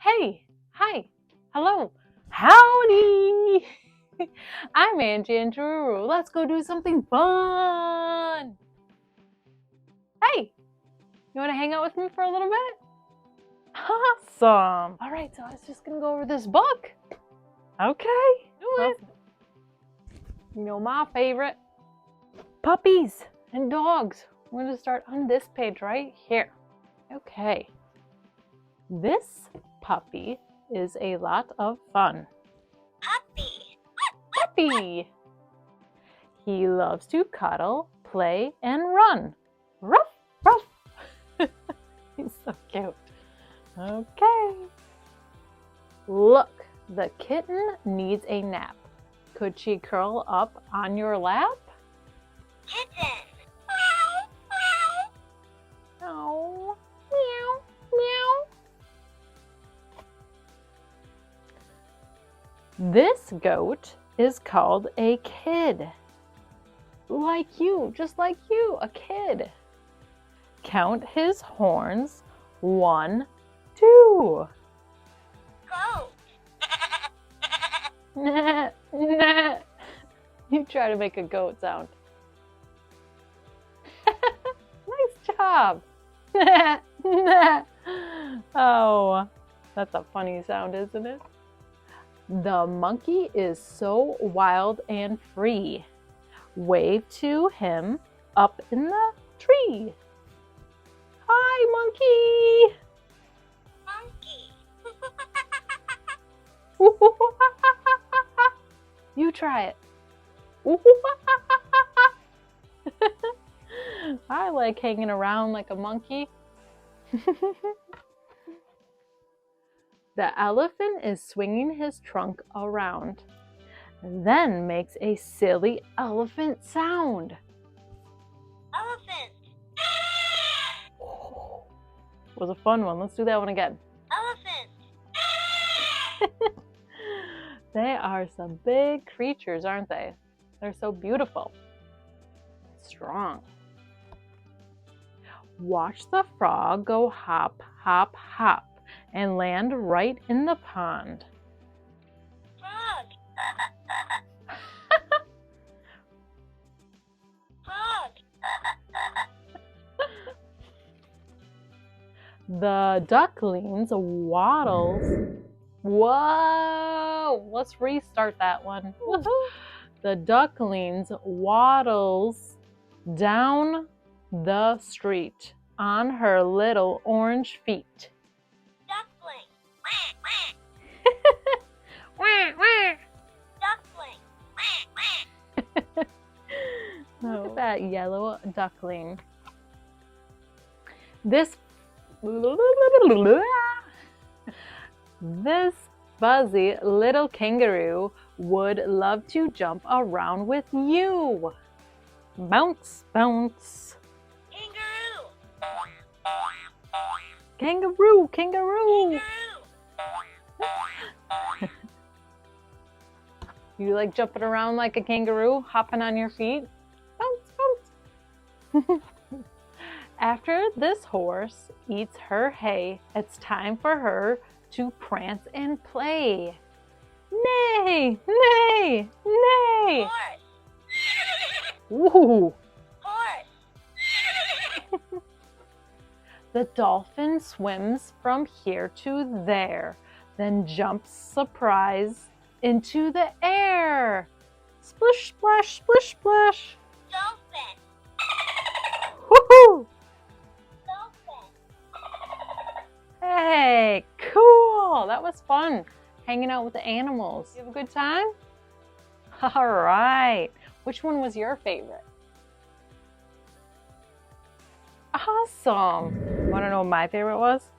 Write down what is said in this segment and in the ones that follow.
Hey, hi, hello, howdy. I'm AngAngRooRoo. Let's go do something fun. Hey, you want to hang out with me for a little bit? Awesome. All right, so I was just going to go over this book. Okay, do it. You know my favorite, puppies and dogs. We're going to start on this page right here. Okay. This puppy is a lot of fun. Puppy! He loves to cuddle, play, and run. Ruff, ruff. He's so cute. Okay. Look, the kitten needs a nap. Could she curl up on your lap? Kitten. Oh, meow, meow. This goat is called a kid. Like you, just like you, a kid. Count his horns. 1, 2. Goat. Nah, nah. You try to make a goat sound. Nice job. Nah, nah. Oh, that's a funny sound, isn't it? The monkey is so wild and free. Wave to him up in the tree. Hi, monkey. Monkey. You try it. I like hanging around like a monkey. The elephant is swinging his trunk around, then makes a silly elephant sound. Elephant. Was a fun one. Let's do that one again. Elephant. They are some big creatures, aren't they? They're so beautiful. Strong. Watch the frog go hop, hop, hop and land right in the pond. Frog. Frog. The ducklings waddles. Whoa! Let's restart that one. The ducklings waddles down the street on her little orange feet. Duckling. Wah, wah. Duckling. Look at that yellow duckling. This fuzzy little kangaroo would love to jump around with you. Bounce, bounce. Kangaroo. Kangaroo, kangaroo. Kangaroo. You like jumping around like a kangaroo, hopping on your feet? Bounce, bounce. After this horse eats her hay, it's time for her to prance and play. Neigh, neigh, neigh. Horse. Ooh. Horse. The dolphin swims from here to there, then jumps surprise into the air. Splish, splash, splish, splash. Dolphin. Woohoo! Dolphin. Hey, cool! That was fun, hanging out with the animals. You have a good time? All right. Which one was your favorite? Awesome. Want to know what my favorite was?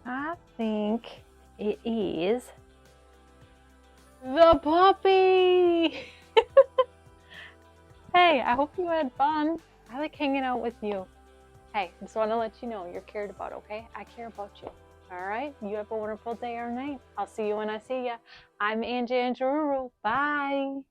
I think it is the puppy. Hey, I hope you had fun. I like hanging out with you. Hey, I just want to let you know you're cared about, okay? I care about you. All right? You have a wonderful day or night. I'll see you when I see you. I'm AngAngRooRoo. Bye.